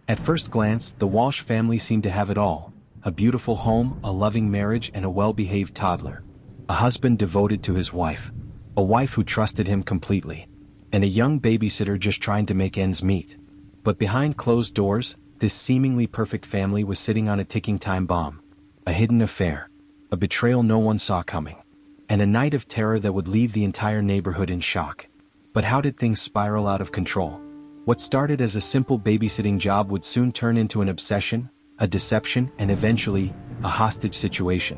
At first glance, the Walsh family seemed to have it all: a beautiful home, a loving marriage, and a well-behaved toddler. A husband devoted to his wife. A wife who trusted him completely. And a young babysitter just trying to make ends meet. But behind closed doors, this seemingly perfect family was sitting on a ticking time bomb. A hidden affair. A betrayal no one saw coming. And a night of terror that would leave the entire neighborhood in shock. But how did things spiral out of control? What started as a simple babysitting job would soon turn into an obsession, a deception, and eventually, a hostage situation.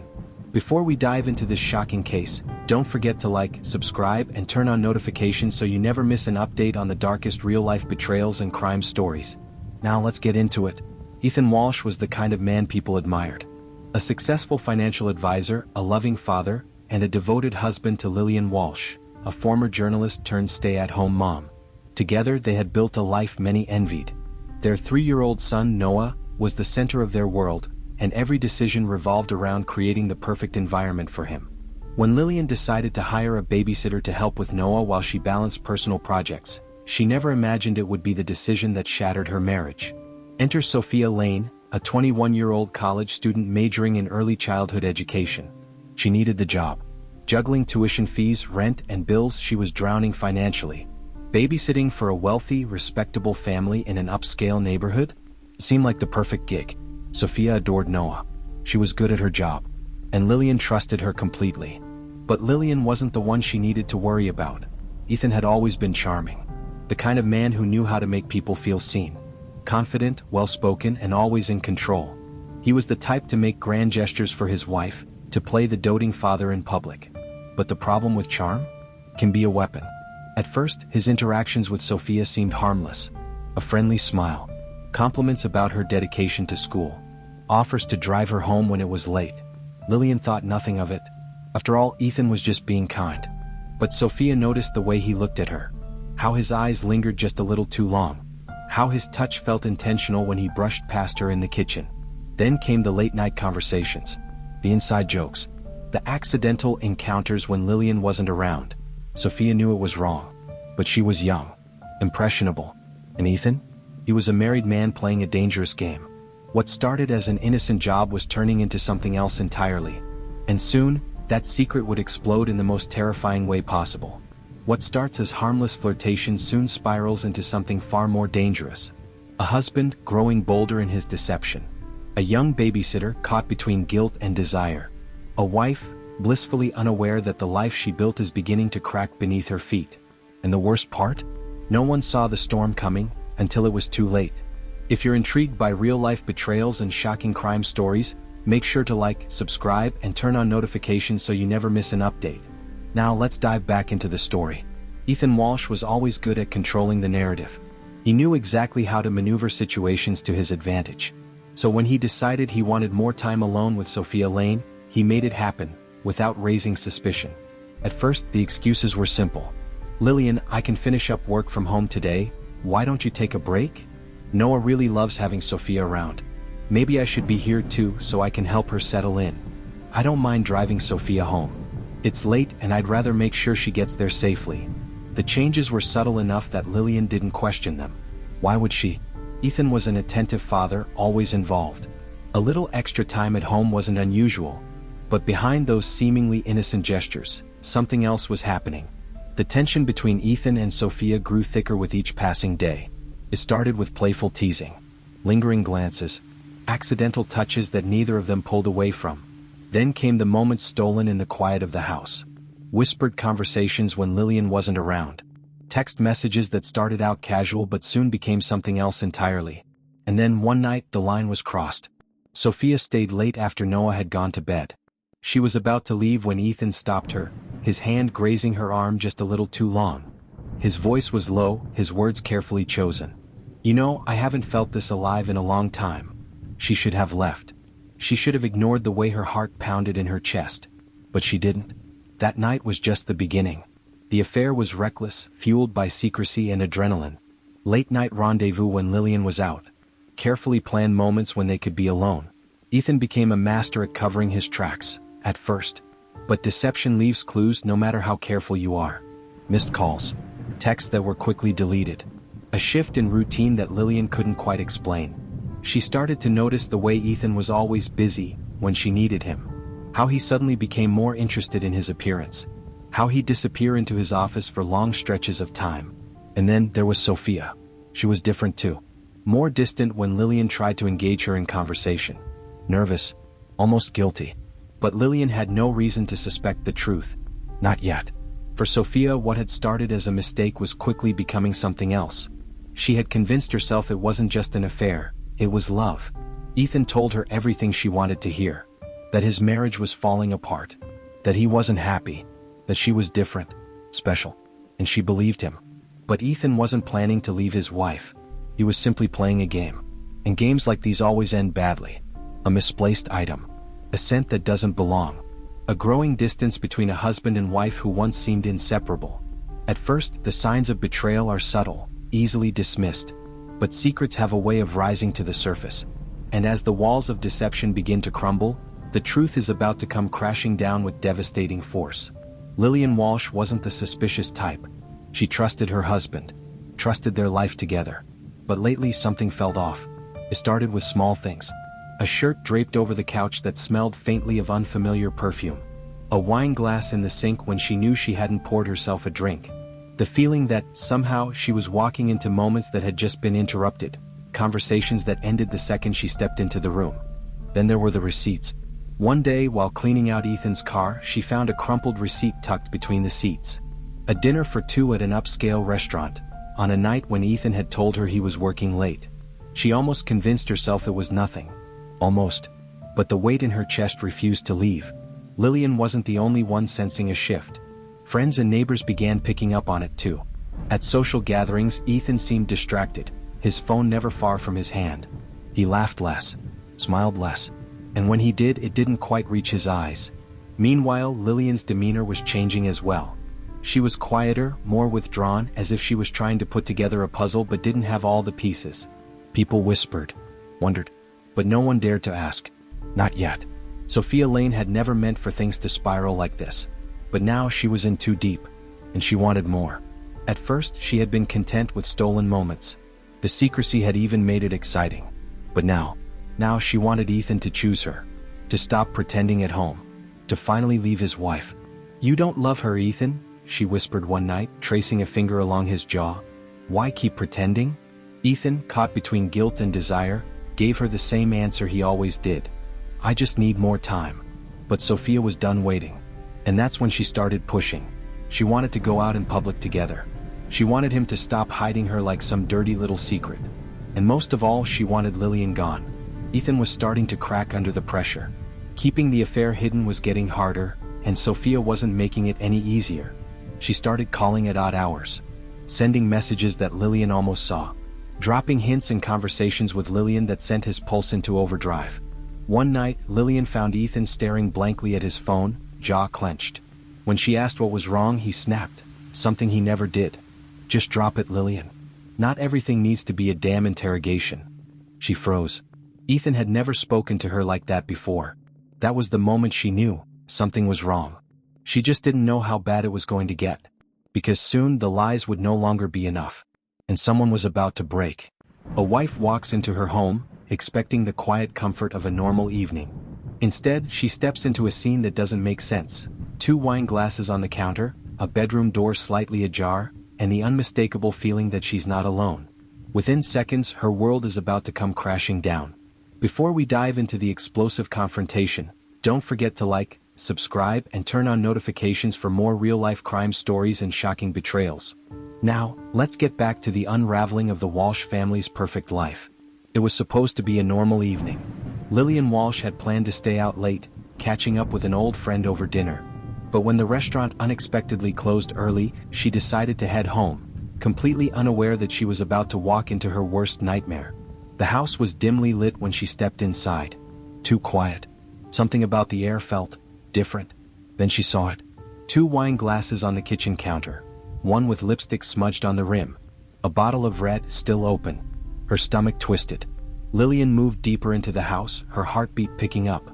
Before we dive into this shocking case, don't forget to like, subscribe, and turn on notifications so you never miss an update on the darkest real-life betrayals and crime stories. Now let's get into it. Ethan Walsh was the kind of man people admired. A successful financial advisor, a loving father, and a devoted husband to Lillian Walsh, a former journalist turned stay-at-home mom. Together they had built a life many envied. Their 3-year-old son Noah was the center of their world, and every decision revolved around creating the perfect environment for him. When Lillian decided to hire a babysitter to help with Noah while she balanced personal projects, she never imagined it would be the decision that shattered her marriage. Enter Sophia Lane, a 21-year-old college student majoring in early childhood education. She needed the job. Juggling tuition fees, rent, and bills, she was drowning financially. Babysitting for a wealthy, respectable family in an upscale neighborhood seemed like the perfect gig. Sophia adored Noah. She was good at her job. And Lillian trusted her completely. But Lillian wasn't the one she needed to worry about. Ethan had always been charming. The kind of man who knew how to make people feel seen. Confident, well-spoken, and always in control. He was the type to make grand gestures for his wife, to play the doting father in public. But the problem with charm? Can be a weapon. At first, his interactions with Sophia seemed harmless. A friendly smile. Compliments about her dedication to school. Offers to drive her home when it was late. Lillian thought nothing of it. After all, Ethan was just being kind. But Sophia noticed the way he looked at her. How his eyes lingered just a little too long. How his touch felt intentional when he brushed past her in the kitchen. Then came the late-night conversations. The inside jokes. The accidental encounters when Lillian wasn't around. Sophia knew it was wrong. But she was young. Impressionable. And Ethan? He was a married man playing a dangerous game. What started as an innocent job was turning into something else entirely. And soon, that secret would explode in the most terrifying way possible. What starts as harmless flirtation soon spirals into something far more dangerous. A husband growing bolder in his deception. A young babysitter caught between guilt and desire. A wife blissfully unaware that the life she built is beginning to crack beneath her feet. And the worst part? No one saw the storm coming until it was too late. If you're intrigued by real-life betrayals and shocking crime stories, make sure to like, subscribe, and turn on notifications so you never miss an update. Now let's dive back into the story. Ethan Walsh was always good at controlling the narrative. He knew exactly how to maneuver situations to his advantage. So when he decided he wanted more time alone with Sophia Lane, he made it happen, without raising suspicion. At first, the excuses were simple. Lillian, I can finish up work from home today. Why don't you take a break? Noah really loves having Sophia around. Maybe I should be here too so I can help her settle in. I don't mind driving Sophia home. It's late and I'd rather make sure she gets there safely. The changes were subtle enough that Lillian didn't question them. Why would she? Ethan was an attentive father, always involved. A little extra time at home wasn't unusual. But behind those seemingly innocent gestures, something else was happening. The tension between Ethan and Sophia grew thicker with each passing day. It started with playful teasing, lingering glances, accidental touches that neither of them pulled away from. Then came the moments stolen in the quiet of the house. Whispered conversations when Lillian wasn't around. Text messages that started out casual but soon became something else entirely. And then one night the line was crossed. Sophia stayed late after Noah had gone to bed. She was about to leave when Ethan stopped her, his hand grazing her arm just a little too long. His voice was low, his words carefully chosen. You know, I haven't felt this alive in a long time. She should have left. She should have ignored the way her heart pounded in her chest. But she didn't. That night was just the beginning. The affair was reckless, fueled by secrecy and adrenaline. Late-night rendezvous when Lillian was out. Carefully planned moments when they could be alone. Ethan became a master at covering his tracks, at first. But deception leaves clues no matter how careful you are. Missed calls. Texts that were quickly deleted. A shift in routine that Lillian couldn't quite explain. She started to notice the way Ethan was always busy when she needed him. How he suddenly became more interested in his appearance. How he'd disappear into his office for long stretches of time. And then there was Sophia. She was different too. More distant when Lillian tried to engage her in conversation. Nervous. Almost guilty. But Lillian had no reason to suspect the truth. Not yet. For Sophia, what had started as a mistake was quickly becoming something else. She had convinced herself it wasn't just an affair, it was love. Ethan told her everything she wanted to hear. That his marriage was falling apart. That he wasn't happy. That she was different, special. And she believed him. But Ethan wasn't planning to leave his wife. He was simply playing a game. And games like these always end badly. A misplaced item. A scent that doesn't belong. A growing distance between a husband and wife who once seemed inseparable. At first, the signs of betrayal are subtle, easily dismissed. But secrets have a way of rising to the surface. And as the walls of deception begin to crumble, the truth is about to come crashing down with devastating force. Lillian Walsh wasn't the suspicious type. She trusted her husband. Trusted their life together. But lately something felt off. It started with small things. A shirt draped over the couch that smelled faintly of unfamiliar perfume. A wine glass in the sink when she knew she hadn't poured herself a drink. The feeling that, somehow, she was walking into moments that had just been interrupted. Conversations that ended the second she stepped into the room. Then there were the receipts. One day, while cleaning out Ethan's car, she found a crumpled receipt tucked between the seats. A dinner for two at an upscale restaurant, on a night when Ethan had told her he was working late. She almost convinced herself it was nothing. Almost. But the weight in her chest refused to leave. Lillian wasn't the only one sensing a shift. Friends and neighbors began picking up on it too. At social gatherings, Ethan seemed distracted, his phone never far from his hand. He laughed less, smiled less, and when he did, it didn't quite reach his eyes. Meanwhile, Lillian's demeanor was changing as well. She was quieter, more withdrawn, as if she was trying to put together a puzzle but didn't have all the pieces. People whispered, wondered, but no one dared to ask. Not yet. Sophia Lane had never meant for things to spiral like this. But now she was in too deep, and she wanted more. At first, she had been content with stolen moments. The secrecy had even made it exciting. But now she wanted Ethan to choose her. To stop pretending at home. To finally leave his wife. "You don't love her, Ethan," she whispered one night, tracing a finger along his jaw. "Why keep pretending?" Ethan, caught between guilt and desire, gave her the same answer he always did. "I just need more time." But Sophia was done waiting. And that's when she started pushing. She wanted to go out in public together. She wanted him to stop hiding her like some dirty little secret. And most of all, she wanted Lillian gone. Ethan was starting to crack under the pressure. Keeping the affair hidden was getting harder, and Sophia wasn't making it any easier. She started calling at odd hours. Sending messages that Lillian almost saw. Dropping hints and conversations with Lillian that sent his pulse into overdrive. One night, Lillian found Ethan staring blankly at his phone, jaw clenched. When she asked what was wrong, he snapped. Something he never did. "Just drop it, Lillian. Not everything needs to be a damn interrogation." She froze. Ethan had never spoken to her like that before. That was the moment she knew something was wrong. She just didn't know how bad it was going to get. Because soon the lies would no longer be enough. And someone was about to break. A wife walks into her home, expecting the quiet comfort of a normal evening. Instead, she steps into a scene that doesn't make sense. 2 wine glasses on the counter, a bedroom door slightly ajar, and the unmistakable feeling that she's not alone. Within seconds, her world is about to come crashing down. Before we dive into the explosive confrontation, don't forget to like, subscribe, and turn on notifications for more real-life crime stories and shocking betrayals. Now, let's get back to the unraveling of the Walsh family's perfect life. It was supposed to be a normal evening. Lillian Walsh had planned to stay out late, catching up with an old friend over dinner. But when the restaurant unexpectedly closed early, she decided to head home, completely unaware that she was about to walk into her worst nightmare. The house was dimly lit when she stepped inside. Too quiet. Something about the air felt different. Then she saw it. 2 wine glasses on the kitchen counter. One with lipstick smudged on the rim. A bottle of red, still open. Her stomach twisted. Lillian moved deeper into the house, her heartbeat picking up.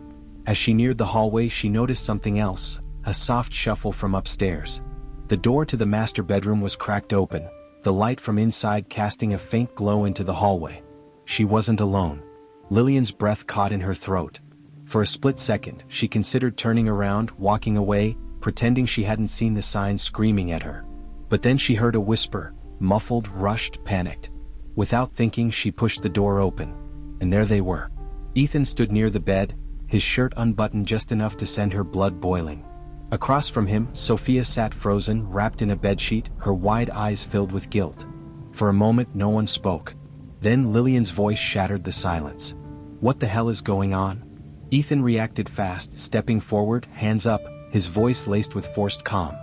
As she neared the hallway, she noticed something else, a soft shuffle from upstairs. The door to the master bedroom was cracked open, the light from inside casting a faint glow into the hallway. She wasn't alone. Lillian's breath caught in her throat. For a split second, she considered turning around, walking away, pretending she hadn't seen the signs screaming at her. But then she heard a whisper, muffled, rushed, panicked. Without thinking, she pushed the door open. And there they were. Ethan stood near the bed, his shirt unbuttoned just enough to send her blood boiling. Across from him, Sophia sat frozen, wrapped in a bedsheet, her wide eyes filled with guilt. For a moment, no one spoke. Then Lillian's voice shattered the silence. "What the hell is going on?" Ethan reacted fast, stepping forward, hands up, his voice laced with forced calm.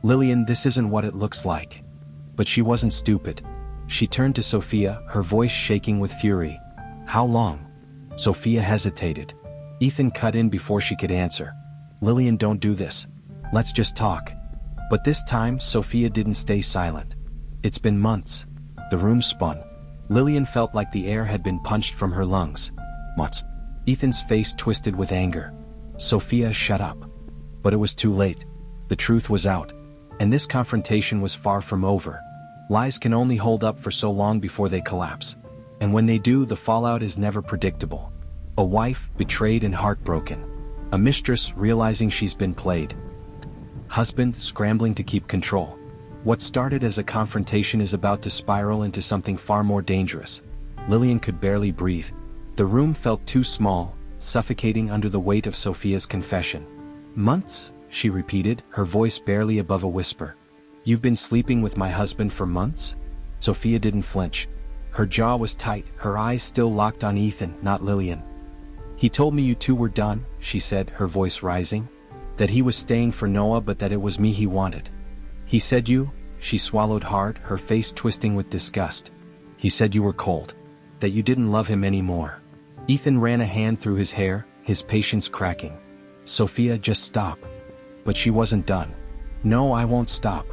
"Lillian, this isn't what it looks like." But she wasn't stupid. She turned to Sophia, her voice shaking with fury. "How long?" Sophia hesitated. Ethan cut in before she could answer. "Lillian, don't do this. Let's just talk." But this time, Sophia didn't stay silent. "It's been months." The room spun. Lillian felt like the air had been punched from her lungs. "Months?" Ethan's face twisted with anger. "Sophia, shut up." But it was too late. The truth was out. And this confrontation was far from over. Lies can only hold up for so long before they collapse. And when they do, the fallout is never predictable. A wife, betrayed and heartbroken. A mistress, realizing she's been played. Husband, scrambling to keep control. What started as a confrontation is about to spiral into something far more dangerous. Lillian could barely breathe. The room felt too small, suffocating under the weight of Sophia's confession. "Months?" she repeated, her voice barely above a whisper. "You've been sleeping with my husband for months?" Sophia didn't flinch. Her jaw was tight, her eyes still locked on Ethan, not Lillian. "He told me you two were done," she said, her voice rising. "That he was staying for Noah, but that it was me he wanted." "He said you?" She swallowed hard, her face twisting with disgust. "He said you were cold. That you didn't love him anymore." Ethan ran a hand through his hair, his patience cracking. "Sophia, just stop." But she wasn't done. "No, I won't stop."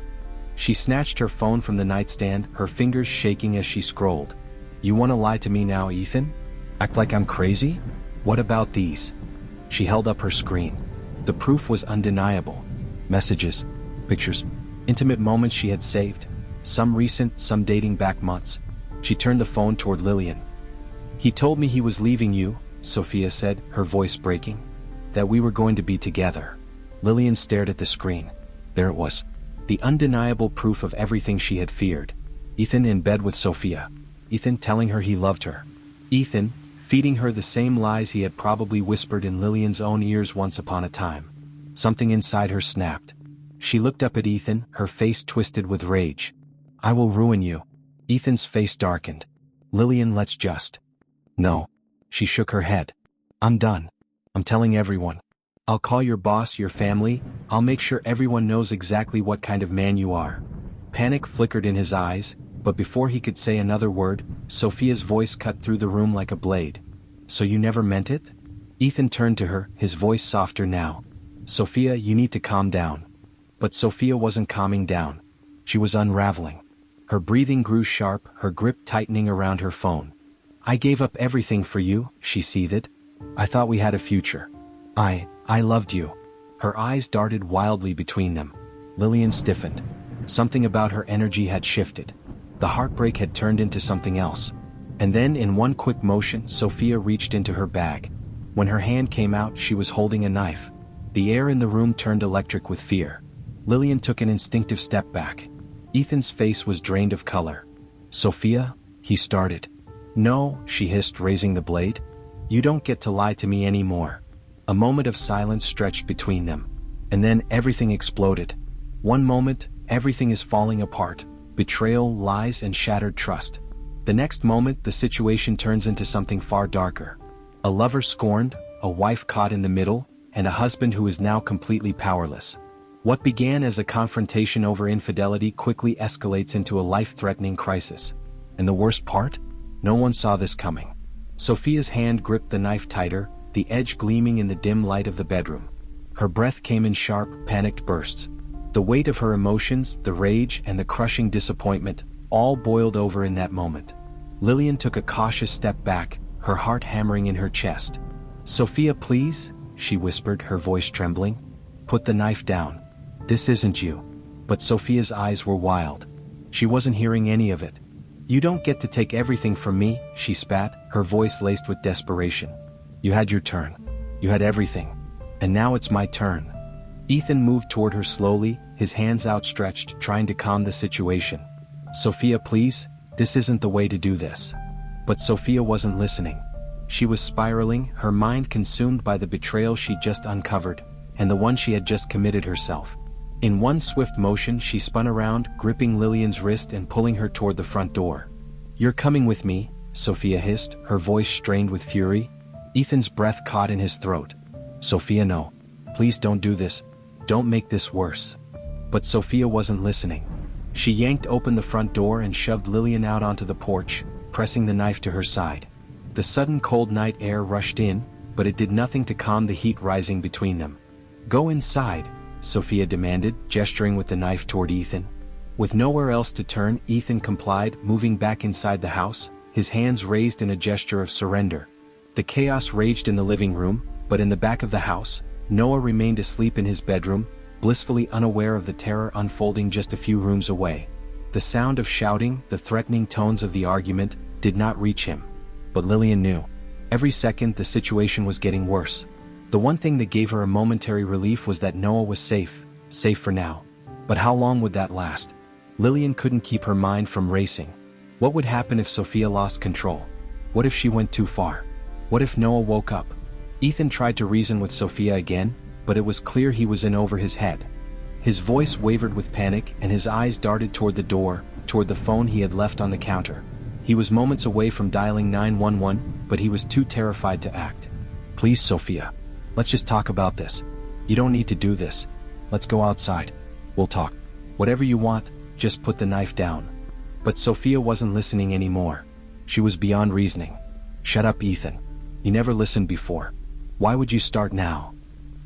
She snatched her phone from the nightstand, her fingers shaking as she scrolled. "You want to lie to me now, Ethan? Act like I'm crazy? What about these?" She held up her screen. The proof was undeniable. Messages, pictures, intimate moments she had saved. Some recent, some dating back months. She turned the phone toward Lillian. "He told me he was leaving you," Sophia said, her voice breaking. "That we were going to be together." Lillian stared at the screen. There it was. The undeniable proof of everything she had feared. Ethan in bed with Sophia. Ethan telling her he loved her. Ethan, feeding her the same lies he had probably whispered in Lillian's own ears once upon a time. Something inside her snapped. She looked up at Ethan, her face twisted with rage. "I will ruin you." Ethan's face darkened. "Lillian, let's just." "No." She shook her head. "I'm done. I'm telling everyone. I'll call your boss, your family, I'll make sure everyone knows exactly what kind of man you are." Panic flickered in his eyes, but before he could say another word, Sophia's voice cut through the room like a blade. "So you never meant it?" Ethan turned to her, his voice softer now. "Sophia, you need to calm down." But Sophia wasn't calming down. She was unraveling. Her breathing grew sharp, her grip tightening around her phone. "I gave up everything for you," she seethed. "I thought we had a future. I loved you." Her eyes darted wildly between them. Lillian stiffened. Something about her energy had shifted. The heartbreak had turned into something else. And then, in one quick motion, Sophia reached into her bag. When her hand came out, she was holding a knife. The air in the room turned electric with fear. Lillian took an instinctive step back. Ethan's face was drained of color. "Sophia?" he started. "No," she hissed, raising the blade. "You don't get to lie to me anymore." A moment of silence stretched between them. And then everything exploded. One moment, everything is falling apart. Betrayal, lies, and shattered trust. The next moment, the situation turns into something far darker. A lover scorned, a wife caught in the middle, and a husband who is now completely powerless. What began as a confrontation over infidelity quickly escalates into a life-threatening crisis. And the worst part? No one saw this coming. Sophia's hand gripped the knife tighter, the edge gleaming in the dim light of the bedroom. Her breath came in sharp, panicked bursts. The weight of her emotions, the rage, and the crushing disappointment, all boiled over in that moment. Lillian took a cautious step back, her heart hammering in her chest. "Sophia, please," she whispered, her voice trembling. "Put the knife down. This isn't you." But Sophia's eyes were wild. She wasn't hearing any of it. "You don't get to take everything from me," she spat, her voice laced with desperation. "You had your turn. You had everything. And now it's my turn." Ethan moved toward her slowly, his hands outstretched, trying to calm the situation. "Sophia, please, this isn't the way to do this." But Sophia wasn't listening. She was spiraling, her mind consumed by the betrayal she'd just uncovered, and the one she had just committed herself. In one swift motion she spun around, gripping Lillian's wrist and pulling her toward the front door. "You're coming with me," Sophia hissed, her voice strained with fury. Ethan's breath caught in his throat. "Sophia, no. Please don't do this. Don't make this worse." But Sophia wasn't listening. She yanked open the front door and shoved Lillian out onto the porch, pressing the knife to her side. The sudden cold night air rushed in, but it did nothing to calm the heat rising between them. "Go inside," Sophia demanded, gesturing with the knife toward Ethan. With nowhere else to turn, Ethan complied, moving back inside the house, his hands raised in a gesture of surrender. The chaos raged in the living room, but in the back of the house, Noah remained asleep in his bedroom, blissfully unaware of the terror unfolding just a few rooms away. The sound of shouting, the threatening tones of the argument, did not reach him. But Lillian knew. Every second the situation was getting worse. The one thing that gave her a momentary relief was that Noah was safe for now. But how long would that last? Lillian couldn't keep her mind from racing. What would happen if Sophia lost control? What if she went too far? What if Noah woke up? Ethan tried to reason with Sophia again, but it was clear he was in over his head. His voice wavered with panic and his eyes darted toward the door, toward the phone he had left on the counter. He was moments away from dialing 911, but he was too terrified to act. "Please, Sophia. Let's just talk about this. You don't need to do this. Let's go outside. We'll talk. Whatever you want, just put the knife down." But Sophia wasn't listening anymore. She was beyond reasoning. "Shut up, Ethan. You never listened before. Why would you start now?"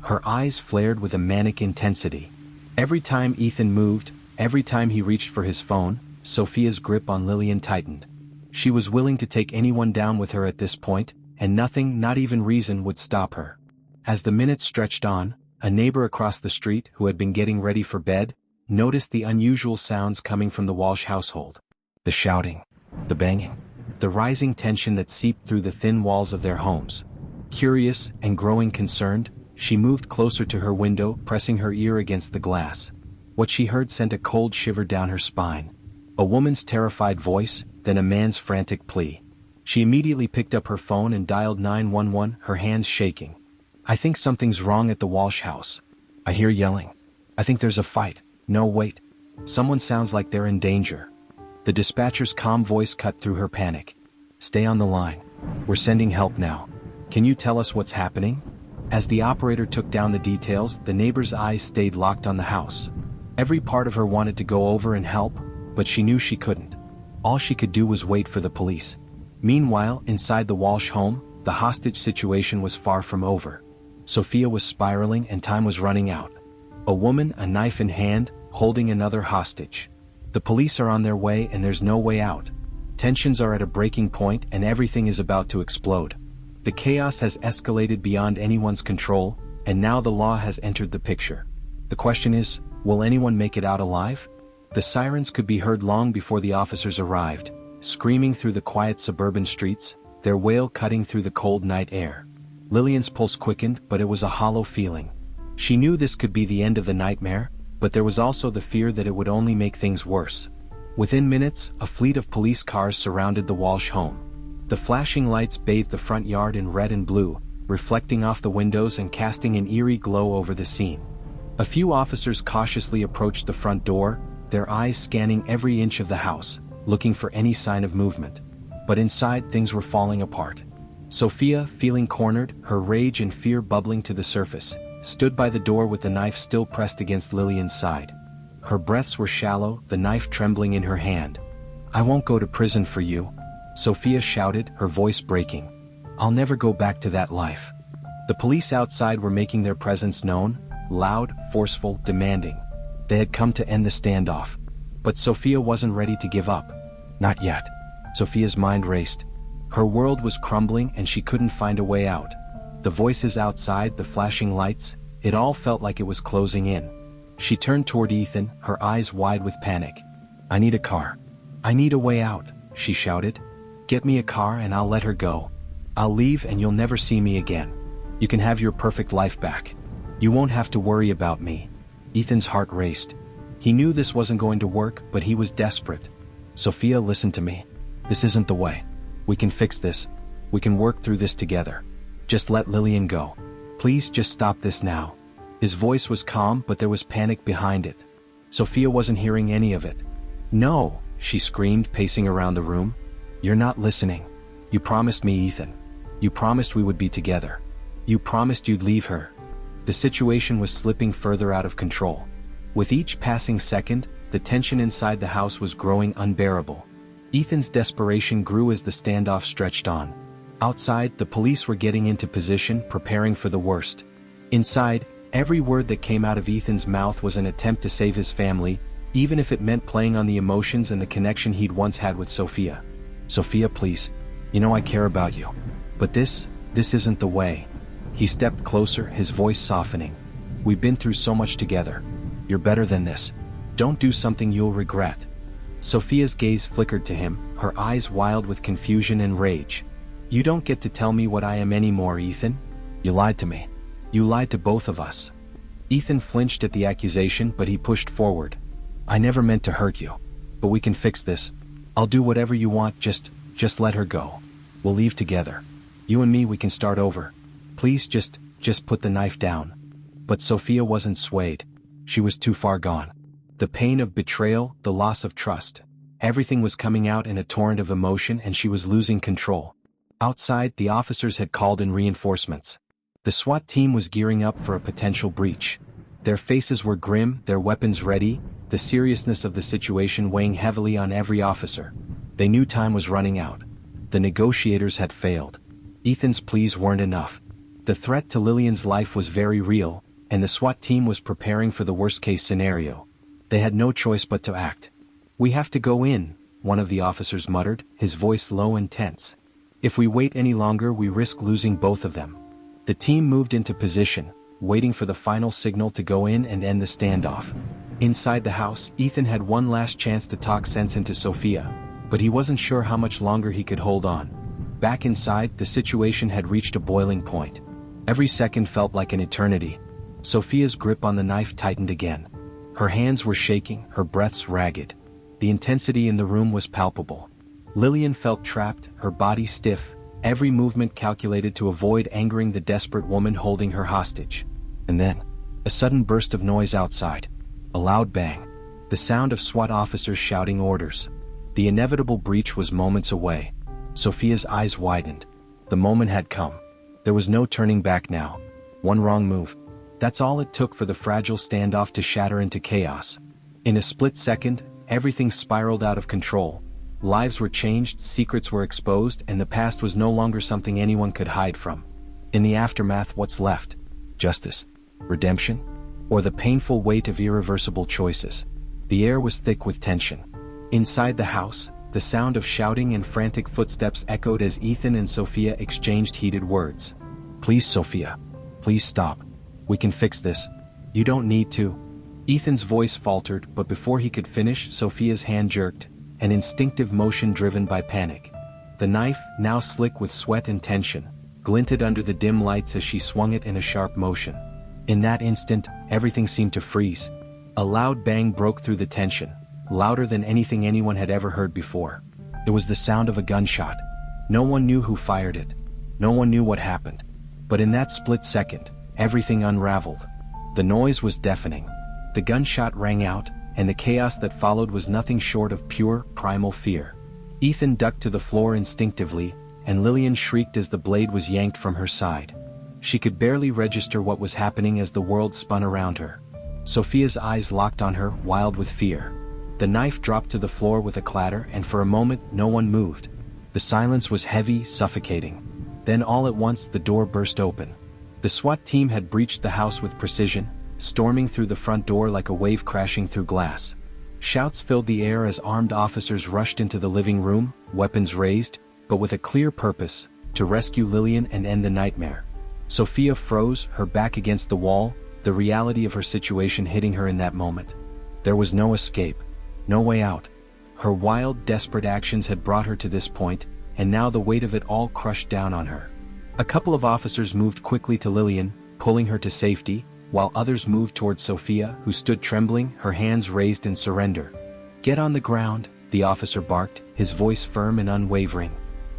Her eyes flared with a manic intensity. Every time Ethan moved, every time he reached for his phone, Sophia's grip on Lillian tightened. She was willing to take anyone down with her at this point, and nothing, not even reason, would stop her. As the minutes stretched on, a neighbor across the street who had been getting ready for bed, noticed the unusual sounds coming from the Walsh household. The shouting, the banging, the rising tension that seeped through the thin walls of their homes. Curious and growing concerned, she moved closer to her window, pressing her ear against the glass. What she heard sent a cold shiver down her spine. A woman's terrified voice, then a man's frantic plea. She immediately picked up her phone and dialed 911, her hands shaking. "I think something's wrong at the Walsh house. I hear yelling. I think there's a fight. No, wait. Someone sounds like they're in danger." The dispatcher's calm voice cut through her panic. "Stay on the line. We're sending help now. Can you tell us what's happening?" As the operator took down the details, the neighbor's eyes stayed locked on the house. Every part of her wanted to go over and help, but she knew she couldn't. All she could do was wait for the police. Meanwhile, inside the Walsh home, the hostage situation was far from over. Sophia was spiraling and time was running out. A woman, a knife in hand, holding another hostage. The police are on their way and there's no way out. Tensions are at a breaking point and everything is about to explode. The chaos has escalated beyond anyone's control, and now the law has entered the picture. The question is, will anyone make it out alive? The sirens could be heard long before the officers arrived, screaming through the quiet suburban streets, their wail cutting through the cold night air. Lillian's pulse quickened, but it was a hollow feeling. She knew this could be the end of the nightmare, but there was also the fear that it would only make things worse. Within minutes, a fleet of police cars surrounded the Walsh home. The flashing lights bathed the front yard in red and blue, reflecting off the windows and casting an eerie glow over the scene. A few officers cautiously approached the front door, their eyes scanning every inch of the house, looking for any sign of movement. But inside, things were falling apart. Sophia, feeling cornered, her rage and fear bubbling to the surface, stood by the door with the knife still pressed against Lillian's side. Her breaths were shallow, the knife trembling in her hand. "I won't go to prison for you," Sophia shouted, her voice breaking. "I'll never go back to that life." The police outside were making their presence known, loud, forceful, demanding. They had come to end the standoff. But Sophia wasn't ready to give up. Not yet. Sophia's mind raced. Her world was crumbling and she couldn't find a way out. The voices outside, the flashing lights, it all felt like it was closing in. She turned toward Ethan, her eyes wide with panic. I need a car. I need a way out, she shouted. Get me a car and I'll let her go. I'll leave and you'll never see me again. You can have your perfect life back. You won't have to worry about me. Ethan's heart raced. He knew this wasn't going to work, but he was desperate. Sophia, listen to me. This isn't the way. We can fix this. We can work through this together. Just let Lillian go. Please just stop this now. His voice was calm, but there was panic behind it. Sophia wasn't hearing any of it. No, she screamed, pacing around the room. You're not listening. You promised me, Ethan. You promised we would be together. You promised you'd leave her. The situation was slipping further out of control. With each passing second, the tension inside the house was growing unbearable. Ethan's desperation grew as the standoff stretched on. Outside, the police were getting into position, preparing for the worst. Inside, every word that came out of Ethan's mouth was an attempt to save his family, even if it meant playing on the emotions and the connection he'd once had with Sophia. Sophia, please. You know I care about you. But this isn't the way. He stepped closer, his voice softening. We've been through so much together. You're better than this. Don't do something you'll regret. Sophia's gaze flickered to him, her eyes wild with confusion and rage. You don't get to tell me what I am anymore, Ethan. You lied to me. You lied to both of us. Ethan flinched at the accusation, but he pushed forward. I never meant to hurt you. But we can fix this. I'll do whatever you want, just let her go. We'll leave together. You and me, we can start over. Please just put the knife down. But Sophia wasn't swayed. She was too far gone. The pain of betrayal, the loss of trust. Everything was coming out in a torrent of emotion and she was losing control. Outside, the officers had called in reinforcements. The SWAT team was gearing up for a potential breach. Their faces were grim, their weapons ready, the seriousness of the situation weighing heavily on every officer. They knew time was running out. The negotiators had failed. Ethan's pleas weren't enough. The threat to Lillian's life was very real, and the SWAT team was preparing for the worst-case scenario. They had no choice but to act. We have to go in, one of the officers muttered, his voice low and tense. If we wait any longer, we risk losing both of them. The team moved into position, waiting for the final signal to go in and end the standoff. Inside the house, Ethan had one last chance to talk sense into Sophia, but he wasn't sure how much longer he could hold on. Back inside, the situation had reached a boiling point. Every second felt like an eternity. Sophia's grip on the knife tightened again. Her hands were shaking, her breaths ragged. The intensity in the room was palpable. Lillian felt trapped, her body stiff, every movement calculated to avoid angering the desperate woman holding her hostage. And then, a sudden burst of noise outside. A loud bang. The sound of SWAT officers shouting orders. The inevitable breach was moments away. Sophia's eyes widened. The moment had come. There was no turning back now. One wrong move. That's all it took for the fragile standoff to shatter into chaos. In a split second, everything spiraled out of control. Lives were changed, secrets were exposed, and the past was no longer something anyone could hide from. In the aftermath, what's left? Justice? Redemption? Or the painful weight of irreversible choices? The air was thick with tension. Inside the house, the sound of shouting and frantic footsteps echoed as Ethan and Sophia exchanged heated words. Please, Sophia. Please stop. We can fix this. You don't need to. Ethan's voice faltered, but before he could finish, Sophia's hand jerked, an instinctive motion driven by panic. The knife, now slick with sweat and tension, glinted under the dim lights as she swung it in a sharp motion. In that instant, everything seemed to freeze. A loud bang broke through the tension, louder than anything anyone had ever heard before. It was the sound of a gunshot. No one knew who fired it. No one knew what happened. But in that split second, everything unraveled. The noise was deafening. The gunshot rang out, and the chaos that followed was nothing short of pure, primal fear. Ethan ducked to the floor instinctively, and Lillian shrieked as the blade was yanked from her side. She could barely register what was happening as the world spun around her. Sophia's eyes locked on her, wild with fear. The knife dropped to the floor with a clatter, and for a moment, no one moved. The silence was heavy, suffocating. Then all at once, the door burst open. The SWAT team had breached the house with precision, storming through the front door like a wave crashing through glass. Shouts filled the air as armed officers rushed into the living room, weapons raised, but with a clear purpose, to rescue Lillian and end the nightmare. Sophia froze, her back against the wall, the reality of her situation hitting her in that moment. There was no escape, no way out. Her wild, desperate actions had brought her to this point, and now the weight of it all crushed down on her. A couple of officers moved quickly to Lillian, pulling her to safety, while others moved toward Sophia, who stood trembling, her hands raised in surrender. "Get on the ground," the officer barked, his voice firm and unwavering.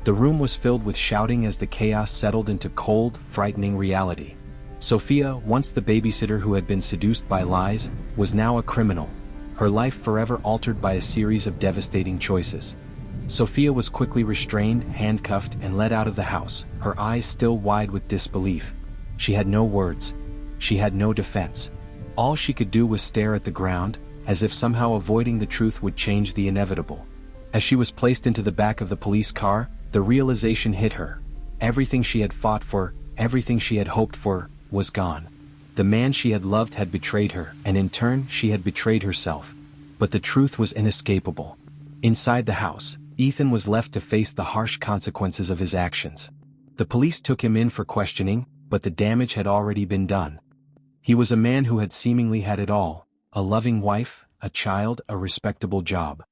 The room was filled with shouting as the chaos settled into cold, frightening reality. Sophia, once the babysitter who had been seduced by lies, was now a criminal, her life forever altered by a series of devastating choices. Sophia was quickly restrained, handcuffed, and led out of the house, her eyes still wide with disbelief. She had no words. She had no defense. All she could do was stare at the ground, as if somehow avoiding the truth would change the inevitable. As she was placed into the back of the police car, the realization hit her. Everything she had fought for, everything she had hoped for, was gone. The man she had loved had betrayed her, and in turn she had betrayed herself. But the truth was inescapable. Inside the house, Ethan was left to face the harsh consequences of his actions. The police took him in for questioning, but the damage had already been done. He was a man who had seemingly had it all: a loving wife, a child, a respectable job.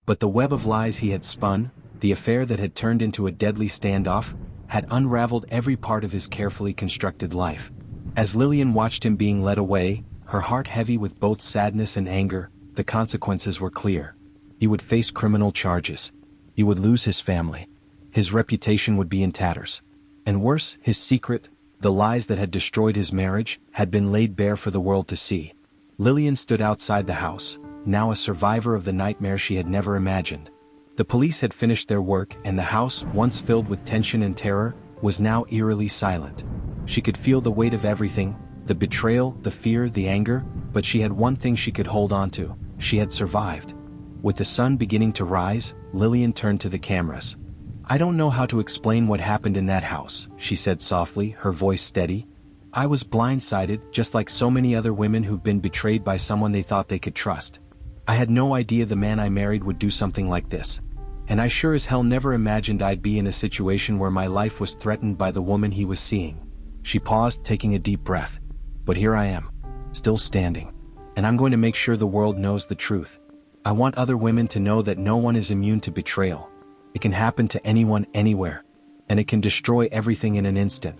But the web of lies he had spun, the affair that had turned into a deadly standoff, had unraveled every part of his carefully constructed life. As Lillian watched him being led away, her heart heavy with both sadness and anger, the consequences were clear. He would face criminal charges. He would lose his family. His reputation would be in tatters. And worse, his secret, the lies that had destroyed his marriage, had been laid bare for the world to see. Lillian stood outside the house, now a survivor of the nightmare she had never imagined. The police had finished their work, and the house, once filled with tension and terror, was now eerily silent. She could feel the weight of everything, the betrayal, the fear, the anger, but she had one thing she could hold on to: she had survived. With the sun beginning to rise, Lillian turned to the cameras. "I don't know how to explain what happened in that house," she said softly, her voice steady. "I was blindsided, just like so many other women who've been betrayed by someone they thought they could trust. I had no idea the man I married would do something like this. And I sure as hell never imagined I'd be in a situation where my life was threatened by the woman he was seeing." She paused, taking a deep breath. "But here I am, still standing. And I'm going to make sure the world knows the truth. I want other women to know that no one is immune to betrayal. It can happen to anyone, anywhere. And it can destroy everything in an instant."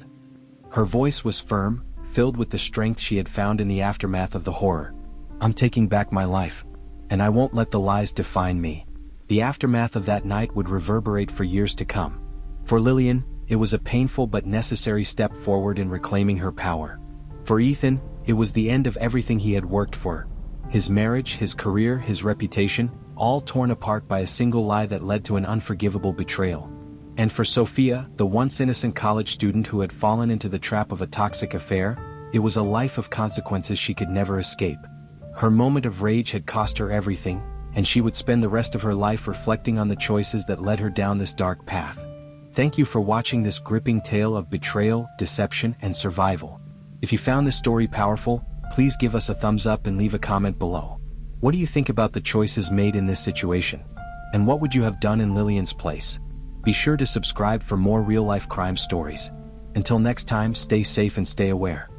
Her voice was firm, filled with the strength she had found in the aftermath of the horror. "I'm taking back my life. And I won't let the lies define me." The aftermath of that night would reverberate for years to come. For Lillian, it was a painful but necessary step forward in reclaiming her power. For Ethan, it was the end of everything he had worked for. His marriage, his career, his reputation, all torn apart by a single lie that led to an unforgivable betrayal. And for Sophia, the once innocent college student who had fallen into the trap of a toxic affair, it was a life of consequences she could never escape. Her moment of rage had cost her everything, and she would spend the rest of her life reflecting on the choices that led her down this dark path. Thank you for watching this gripping tale of betrayal, deception, and survival. If you found this story powerful, please give us a thumbs up and leave a comment below. What do you think about the choices made in this situation? And what would you have done in Lillian's place? Be sure to subscribe for more real-life crime stories. Until next time, stay safe and stay aware.